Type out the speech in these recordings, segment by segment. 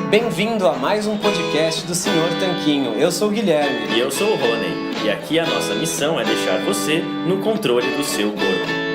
Bem-vindo a mais um podcast do Senhor Tanquinho. Eu sou o Guilherme. E eu sou o Rony. E aqui a nossa missão é deixar você no controle do seu corpo.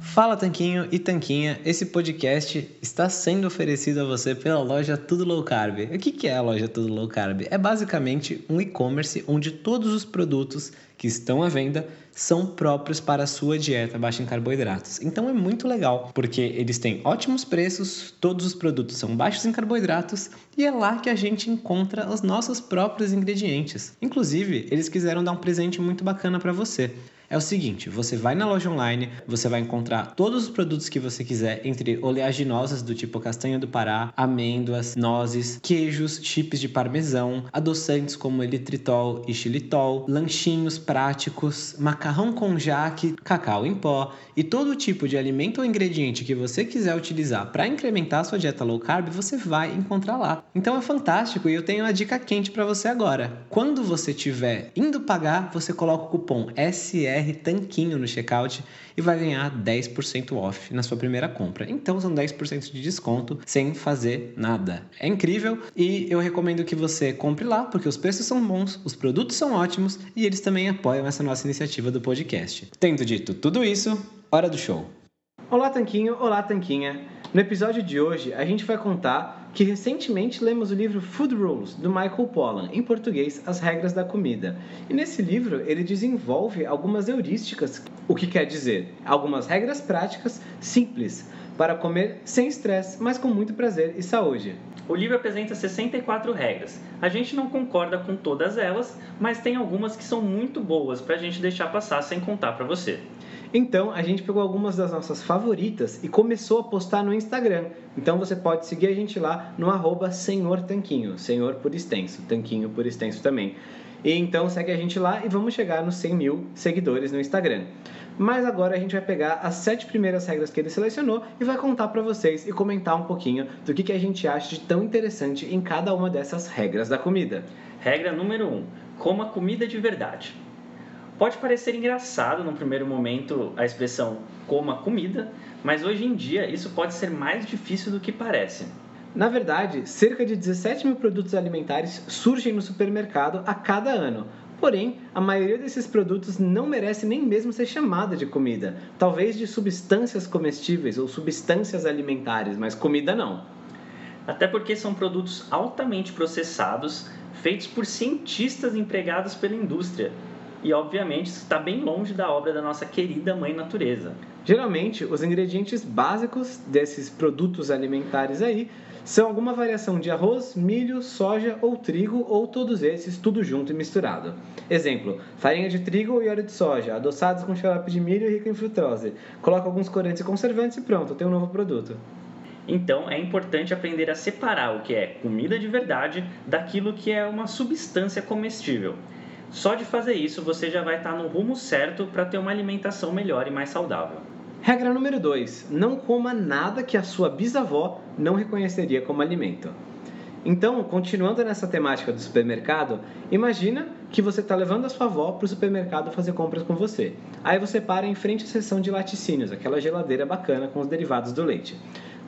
Fala Tanquinho e Tanquinha, esse podcast está sendo oferecido a você pela loja Tudo Low Carb. O que é a loja Tudo Low Carb? É basicamente um e-commerce onde todos os produtos que estão à venda são próprios para a sua dieta baixa em carboidratos. Então é muito legal, porque eles têm ótimos preços, todos os produtos são baixos em carboidratos e é lá que a gente encontra os nossos próprios ingredientes. Inclusive, eles quiseram dar um presente muito bacana para você. É o seguinte, você vai na loja online, você vai encontrar todos os produtos que você quiser, entre oleaginosas do tipo castanha do Pará, amêndoas, nozes, queijos, chips de parmesão, adoçantes como eritritol e xilitol, lanchinhos práticos, macarrão com jaque, cacau em pó e todo tipo de alimento ou ingrediente que você quiser utilizar para incrementar a sua dieta low carb, você vai encontrar lá. Então é fantástico e eu tenho uma dica quente para você agora. Quando você estiver indo pagar, você coloca o cupom SR Tanquinho no checkout e vai ganhar 10% off na sua primeira compra. Então são 10% de desconto sem fazer nada. É incrível e eu recomendo que você compre lá porque os preços são bons, os produtos são ótimos e eles também apoiam essa nossa iniciativa do podcast. Tendo dito tudo isso, hora do show. Olá Tanquinho, olá Tanquinha. No episódio de hoje a gente vai contar que recentemente lemos o livro Food Rules, do Michael Pollan, em português, As Regras da Comida. E nesse livro ele desenvolve algumas heurísticas, o que quer dizer algumas regras práticas simples para comer sem estresse, mas com muito prazer e saúde. O livro apresenta 64 regras. A gente não concorda com todas elas, mas tem algumas que são muito boas para a gente deixar passar sem contar para você. Então, a gente pegou algumas das nossas favoritas e começou a postar no Instagram. Então, você pode seguir a gente lá no @senhortanquinho, senhor por extenso, tanquinho por extenso também. E então, segue a gente lá e vamos chegar nos 100 mil seguidores no Instagram. Mas agora a gente vai pegar as 7 primeiras regras que ele selecionou e vai contar para vocês e comentar um pouquinho do que a gente acha de tão interessante em cada uma dessas regras da comida. Regra número 1. Coma comida de verdade. Pode parecer engraçado no primeiro momento a expressão coma comida, mas hoje em dia isso pode ser mais difícil do que parece. Na verdade, cerca de 17 mil produtos alimentares surgem no supermercado a cada ano. Porém, a maioria desses produtos não merece nem mesmo ser chamada de comida. Talvez de substâncias comestíveis ou substâncias alimentares, mas comida não. Até porque são produtos altamente processados, feitos por cientistas empregados pela indústria. E, obviamente, isso está bem longe da obra da nossa querida Mãe Natureza. Geralmente, os ingredientes básicos desses produtos alimentares aí são alguma variação de arroz, milho, soja ou trigo, ou todos esses, tudo junto e misturado. Exemplo, farinha de trigo e óleo de soja, adoçados com xarope de milho rico em frutose. Coloca alguns corantes e conservantes e pronto, tem um novo produto. Então, é importante aprender a separar o que é comida de verdade daquilo que é uma substância comestível. Só de fazer isso, você já vai estar no rumo certo para ter uma alimentação melhor e mais saudável. Regra número 2. Não coma nada que a sua bisavó não reconheceria como alimento. Então, continuando nessa temática do supermercado, imagina que você está levando a sua avó para o supermercado fazer compras com você. Aí você para em frente à seção de laticínios, aquela geladeira bacana com os derivados do leite.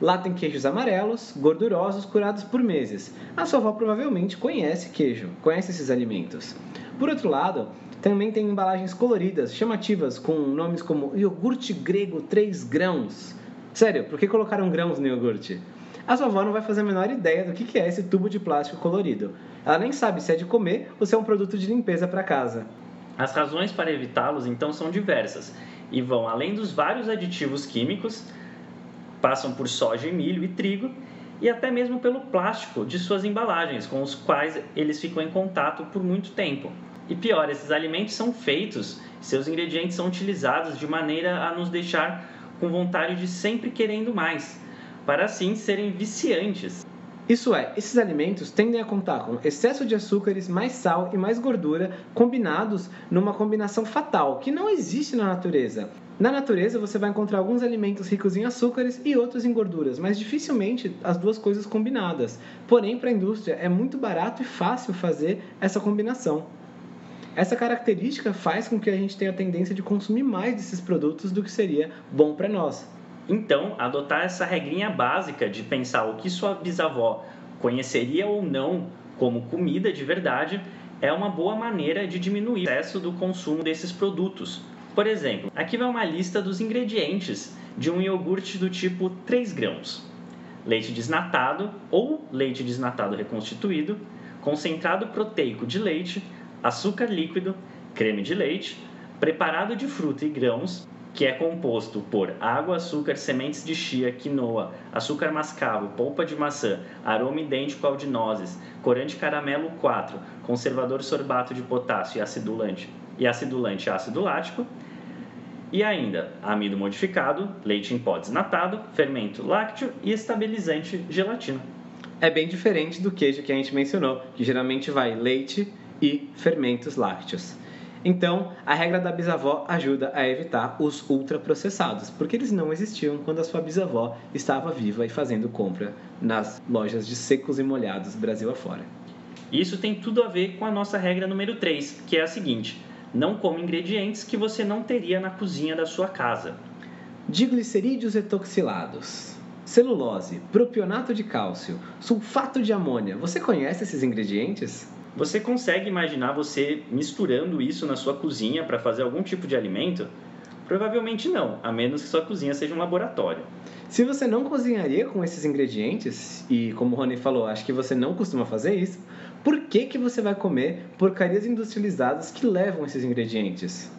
Lá tem queijos amarelos, gordurosos, curados por meses. A sua avó provavelmente conhece queijo, conhece esses alimentos. Por outro lado, também tem embalagens coloridas, chamativas, com nomes como iogurte grego 3 grãos. Sério, por que colocaram grãos no iogurte? A sua avó não vai fazer a menor ideia do que é esse tubo de plástico colorido. Ela nem sabe se é de comer ou se é um produto de limpeza para casa. As razões para evitá-los, então, são diversas e vão além dos vários aditivos químicos, passam por soja e milho e trigo, e até mesmo pelo plástico de suas embalagens, com os quais eles ficam em contato por muito tempo. E pior, esses alimentos são feitos, seus ingredientes são utilizados de maneira a nos deixar com vontade de sempre querendo mais, para assim serem viciantes. Isso é, esses alimentos tendem a contar com excesso de açúcares, mais sal e mais gordura, combinados numa combinação fatal, que não existe na natureza. Na natureza você vai encontrar alguns alimentos ricos em açúcares e outros em gorduras, mas dificilmente as duas coisas combinadas. Porém, para a indústria é muito barato e fácil fazer essa combinação. Essa característica faz com que a gente tenha a tendência de consumir mais desses produtos do que seria bom para nós. Então, adotar essa regrinha básica de pensar o que sua bisavó conheceria ou não como comida de verdade é uma boa maneira de diminuir o excesso do consumo desses produtos. Por exemplo, aqui vai uma lista dos ingredientes de um iogurte do tipo 3 grãos. Leite desnatado ou leite desnatado reconstituído, concentrado proteico de leite, açúcar líquido, creme de leite, preparado de fruta e grãos, que é composto por água, açúcar, sementes de chia, quinoa, açúcar mascavo, polpa de maçã, aroma idêntico ao de nozes, corante caramelo 4, conservador sorbato de potássio e acidulante ácido lático, e ainda amido modificado, leite em pó desnatado, fermento lácteo e estabilizante gelatina. É bem diferente do queijo que a gente mencionou, que geralmente vai leite e fermentos lácteos. Então, a regra da bisavó ajuda a evitar os ultraprocessados, porque eles não existiam quando a sua bisavó estava viva e fazendo compra nas lojas de secos e molhados Brasil afora. Isso tem tudo a ver com a nossa regra número 3, que é a seguinte: não coma ingredientes que você não teria na cozinha da sua casa. Diglicerídeos etoxilados, celulose, propionato de cálcio, sulfato de amônia. Você conhece esses ingredientes? Você consegue imaginar você misturando isso na sua cozinha para fazer algum tipo de alimento? Provavelmente não, a menos que sua cozinha seja um laboratório. Se você não cozinharia com esses ingredientes, e como o Rony falou, acho que você não costuma fazer isso, por que você vai comer porcarias industrializadas que levam esses ingredientes?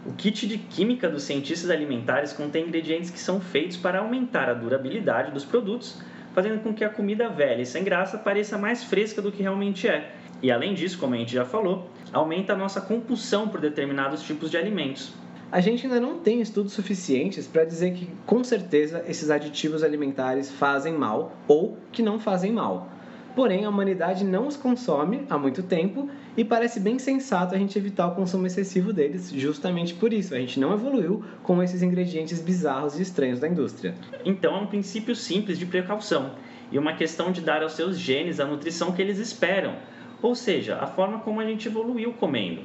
O kit de química dos cientistas alimentares contém ingredientes que são feitos para aumentar a durabilidade dos produtos, fazendo com que a comida velha e sem graça pareça mais fresca do que realmente é. E além disso, como a gente já falou, aumenta a nossa compulsão por determinados tipos de alimentos. A gente ainda não tem estudos suficientes para dizer que, com certeza, esses aditivos alimentares fazem mal ou que não fazem mal. Porém, a humanidade não os consome há muito tempo e parece bem sensato a gente evitar o consumo excessivo deles justamente por isso. A gente não evoluiu com esses ingredientes bizarros e estranhos da indústria. Então, é um princípio simples de precaução e uma questão de dar aos seus genes a nutrição que eles esperam, ou seja, a forma como a gente evoluiu comendo,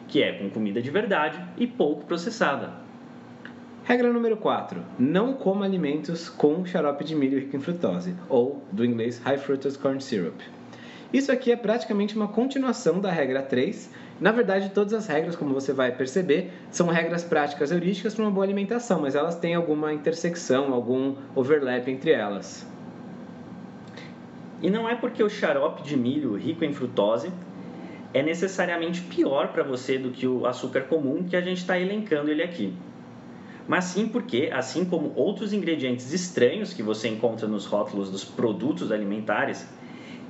que é com comida de verdade e pouco processada. Regra número 4. Não coma alimentos com xarope de milho rico em frutose, ou, do inglês, High Fructose Corn Syrup. Isso aqui é praticamente uma continuação da regra 3. Na verdade, todas as regras, como você vai perceber, são regras práticas heurísticas para uma boa alimentação, mas elas têm alguma intersecção, algum overlap entre elas. E não é porque o xarope de milho rico em frutose é necessariamente pior para você do que o açúcar comum que a gente está elencando ele aqui. Mas sim porque, assim como outros ingredientes estranhos que você encontra nos rótulos dos produtos alimentares,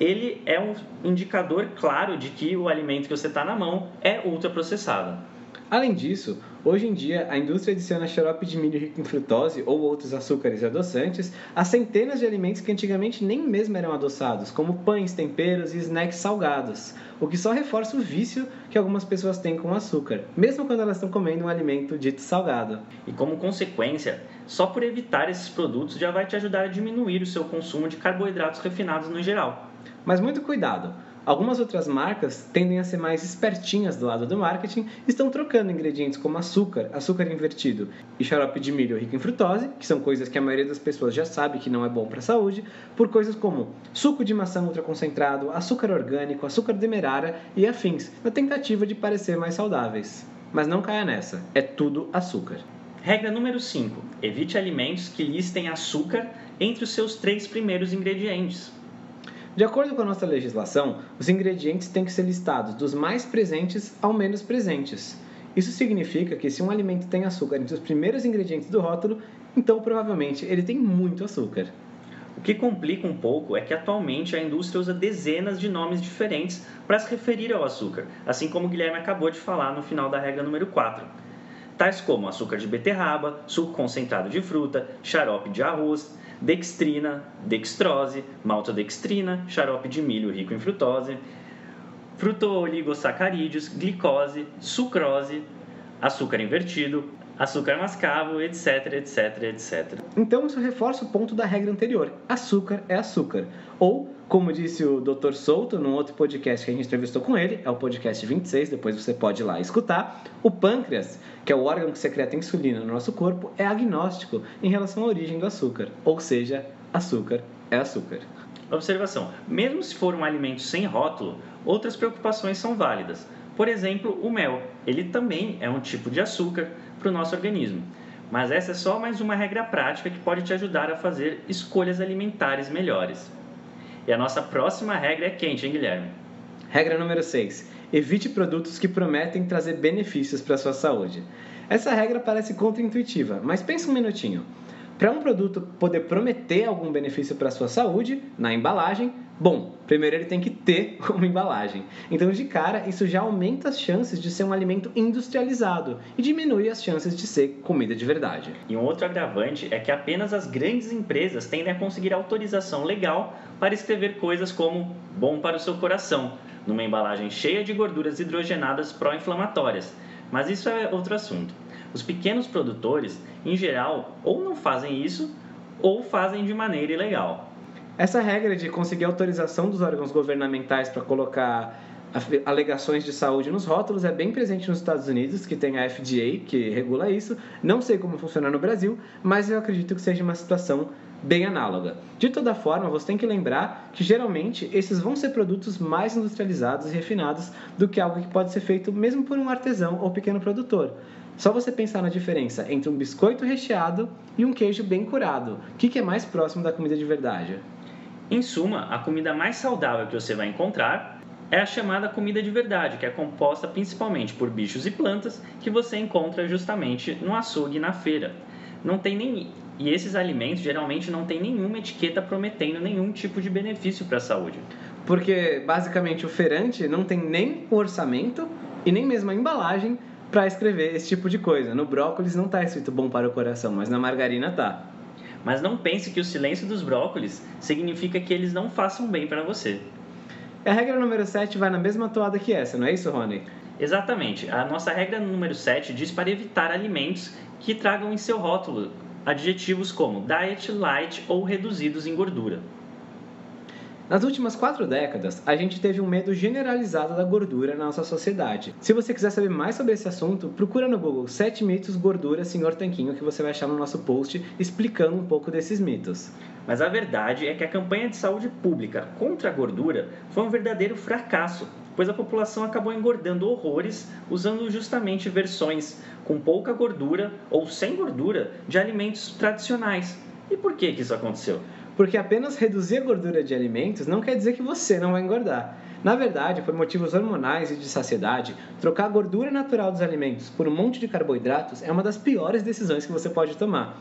ele é um indicador claro de que o alimento que você está na mão é ultraprocessado. Além disso, hoje em dia a indústria adiciona xarope de milho rico em frutose ou outros açúcares e adoçantes a centenas de alimentos que antigamente nem mesmo eram adoçados, como pães, temperos e snacks salgados, o que só reforça o vício que algumas pessoas têm com açúcar, mesmo quando elas estão comendo um alimento dito salgado. E como consequência, só por evitar esses produtos já vai te ajudar a diminuir o seu consumo de carboidratos refinados no geral. Mas muito cuidado! Algumas outras marcas tendem a ser mais espertinhas do lado do marketing e estão trocando ingredientes como açúcar, açúcar invertido e xarope de milho rico em frutose, que são coisas que a maioria das pessoas já sabe que não é bom para a saúde, por coisas como suco de maçã ultraconcentrado, açúcar orgânico, açúcar demerara e afins, na tentativa de parecer mais saudáveis. Mas não caia nessa, é tudo açúcar. Regra número 5. Evite alimentos que listem açúcar entre os seus 3 primeiros ingredientes. De acordo com a nossa legislação, os ingredientes têm que ser listados dos mais presentes ao menos presentes. Isso significa que se um alimento tem açúcar entre os primeiros ingredientes do rótulo, então provavelmente ele tem muito açúcar. O que complica um pouco é que atualmente a indústria usa dezenas de nomes diferentes para se referir ao açúcar, assim como o Guilherme acabou de falar no final da regra número 4. Tais como açúcar de beterraba, suco concentrado de fruta, xarope de arroz, dextrina, dextrose, maltodextrina, xarope de milho rico em frutose, fruto-oligosacarídeos, glicose, sucrose, açúcar invertido, açúcar mascavo, etc, etc, etc. Então isso reforça o ponto da regra anterior. Açúcar é açúcar. Ou, Como disse o Dr. Souto, num outro podcast que a gente entrevistou com ele, é o podcast 26, depois você pode ir lá escutar, o pâncreas, que é o órgão que secreta insulina no nosso corpo, é agnóstico em relação à origem do açúcar, ou seja, açúcar é açúcar. Observação: mesmo se for um alimento sem rótulo, outras preocupações são válidas. Por exemplo, o mel. Ele também é um tipo de açúcar para o nosso organismo. Mas essa é só mais uma regra prática que pode te ajudar a fazer escolhas alimentares melhores. E a nossa próxima regra é quente, hein, Guilherme? Regra número 6. Evite produtos que prometem trazer benefícios para a sua saúde. Essa regra parece contraintuitiva, mas pensa um minutinho. Para um produto poder prometer algum benefício para a sua saúde, na embalagem, bom, primeiro ele tem que ter uma embalagem. Então, de cara, isso já aumenta as chances de ser um alimento industrializado e diminui as chances de ser comida de verdade. E um outro agravante é que apenas as grandes empresas tendem a conseguir autorização legal para escrever coisas como bom para o seu coração, numa embalagem cheia de gorduras hidrogenadas pró-inflamatórias. Mas isso é outro assunto. Os pequenos produtores, em geral, ou não fazem isso, ou fazem de maneira ilegal. Essa regra de conseguir autorização dos órgãos governamentais para colocar alegações de saúde nos rótulos é bem presente nos Estados Unidos, que tem a FDA, que regula isso. Não sei como funciona no Brasil, mas eu acredito que seja uma situação bem análoga. De toda forma, você tem que lembrar que geralmente esses vão ser produtos mais industrializados e refinados do que algo que pode ser feito mesmo por um artesão ou pequeno produtor. Só você pensar na diferença entre um biscoito recheado e um queijo bem curado. O que é mais próximo da comida de verdade? Em suma, a comida mais saudável que você vai encontrar é a chamada comida de verdade, que é composta principalmente por bichos e plantas que você encontra justamente no açougue e na feira. E esses alimentos geralmente não têm nenhuma etiqueta prometendo nenhum tipo de benefício para a saúde. Porque, basicamente, o feirante não tem nem o orçamento e nem mesmo a embalagem para escrever esse tipo de coisa. No brócolis não está escrito bom para o coração, mas na margarina tá. Mas não pense que o silêncio dos brócolis significa que eles não façam bem para você. A regra número 7 vai na mesma toada que essa, não é isso, Rony? Exatamente. A nossa regra número 7 diz para evitar alimentos que tragam em seu rótulo adjetivos como diet, light ou reduzidos em gordura. Nas últimas 4 décadas, a gente teve um medo generalizado da gordura na nossa sociedade. Se você quiser saber mais sobre esse assunto, procura no Google 7 mitos gordura Sr. Tanquinho, que você vai achar no nosso post explicando um pouco desses mitos. Mas a verdade é que a campanha de saúde pública contra a gordura foi um verdadeiro fracasso, pois a população acabou engordando horrores usando justamente versões com pouca gordura ou sem gordura de alimentos tradicionais. E por que isso aconteceu? Porque apenas reduzir a gordura de alimentos não quer dizer que você não vai engordar. Na verdade, por motivos hormonais e de saciedade, trocar a gordura natural dos alimentos por um monte de carboidratos é uma das piores decisões que você pode tomar.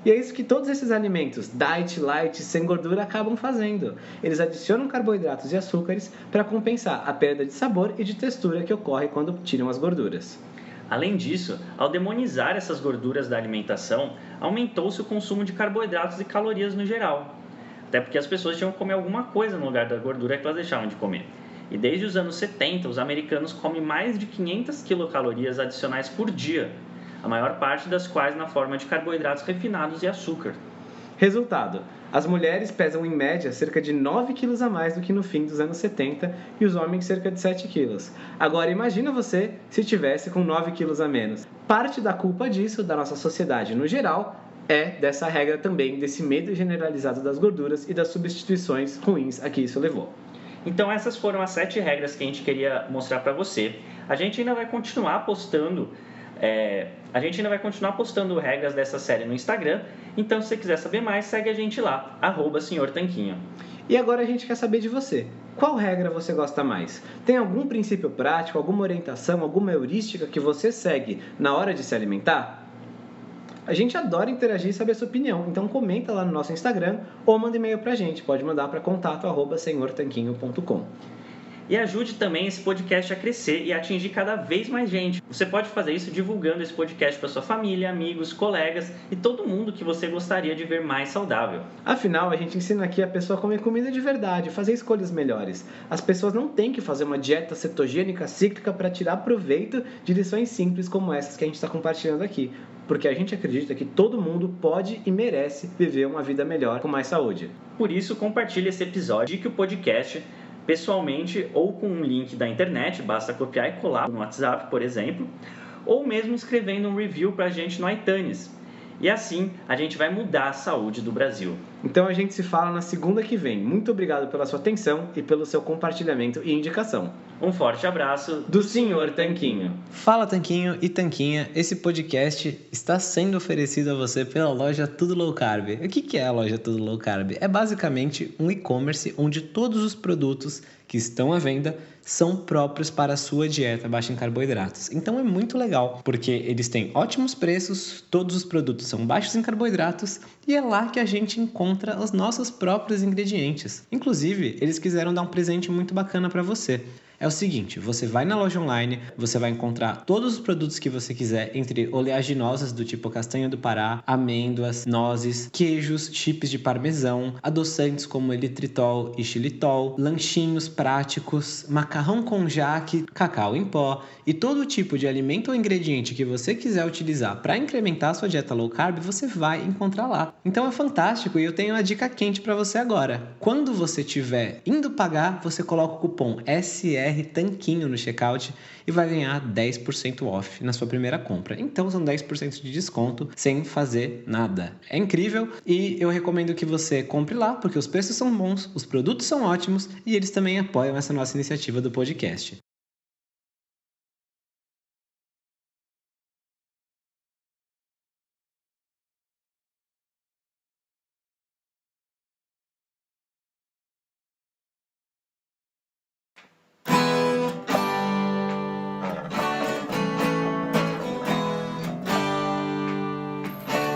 E é isso que todos esses alimentos, diet, light, sem gordura, acabam fazendo. Eles adicionam carboidratos e açúcares para compensar a perda de sabor e de textura que ocorre quando tiram as gorduras. Além disso, ao demonizar essas gorduras da alimentação, aumentou-se o consumo de carboidratos e calorias no geral. Até porque as pessoas tinham que comer alguma coisa no lugar da gordura que elas deixavam de comer. E desde os anos 70, os americanos comem mais de 500 quilocalorias adicionais por dia, a maior parte das quais na forma de carboidratos refinados e açúcar. Resultado: as mulheres pesam em média cerca de 9 quilos a mais do que no fim dos anos 70 e os homens cerca de 7 quilos. Agora imagina você se tivesse com 9 quilos a menos. Parte da culpa disso, da nossa sociedade no geral, é dessa regra também, desse medo generalizado das gorduras e das substituições ruins a que isso levou. Então essas foram as 7 regras que a gente queria mostrar para você. A gente ainda vai continuar postando regras dessa série no Instagram. Então, se você quiser saber mais, segue a gente lá, @Sr. Tanquinho. E agora a gente quer saber de você. Qual regra você gosta mais? Tem algum princípio prático, alguma orientação, alguma heurística que você segue na hora de se alimentar? A gente adora interagir e saber a sua opinião, então comenta lá no nosso Instagram ou manda e-mail pra gente. Pode mandar para contato@senhortanquinho.com. E ajude também esse podcast a crescer e a atingir cada vez mais gente. Você pode fazer isso divulgando esse podcast para sua família, amigos, colegas e todo mundo que você gostaria de ver mais saudável. Afinal, a gente ensina aqui a pessoa a comer comida de verdade, fazer escolhas melhores. As pessoas não têm que fazer uma dieta cetogênica cíclica para tirar proveito de lições simples como essas que a gente está compartilhando aqui. porque a gente acredita que todo mundo pode e merece viver uma vida melhor com mais saúde. Por isso, compartilhe esse episódio e o podcast pessoalmente ou com um link da internet, basta copiar e colar no WhatsApp, por exemplo, ou mesmo escrevendo um review pra gente no iTunes. E assim a gente vai mudar a saúde do Brasil. Então a gente se fala na segunda que vem. Muito obrigado pela sua atenção e pelo seu compartilhamento e indicação. Um forte abraço do Sr. Tanquinho. Fala Tanquinho e Tanquinha, esse podcast está sendo oferecido a você pela loja Tudo Low Carb. O que é a loja Tudo Low Carb? É basicamente um e-commerce onde todos os produtos que estão à venda são próprios para a sua dieta baixa em carboidratos. Então é muito legal, porque eles têm ótimos preços, todos os produtos são baixos em carboidratos e é lá que a gente encontra os nossos próprios ingredientes. Inclusive, eles quiseram dar um presente muito bacana para você. É o seguinte, você vai na loja online, você vai encontrar todos os produtos que você quiser, entre oleaginosas do tipo castanha do Pará, amêndoas, nozes, queijos, chips de parmesão, adoçantes como eritritol e xilitol, lanchinhos práticos, macarrão com jaque, cacau em pó e todo tipo de alimento ou ingrediente que você quiser utilizar para incrementar a sua dieta low carb, você vai encontrar lá. Então é fantástico e eu tenho uma dica quente para você agora. Quando você estiver indo pagar, você coloca o cupom SR Tanquinho no checkout e vai ganhar 10% off na sua primeira compra. Então são 10% de desconto sem fazer nada. É incrível e eu recomendo que você compre lá porque os preços são bons, os produtos são ótimos e eles também apoiam essa nossa iniciativa do podcast.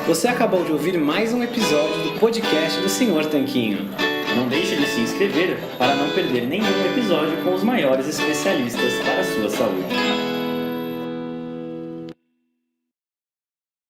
Você acabou de ouvir mais um episódio do podcast do Sr. Tanquinho. Não deixe de se inscrever para não perder nenhum episódio com os maiores especialistas para a sua saúde.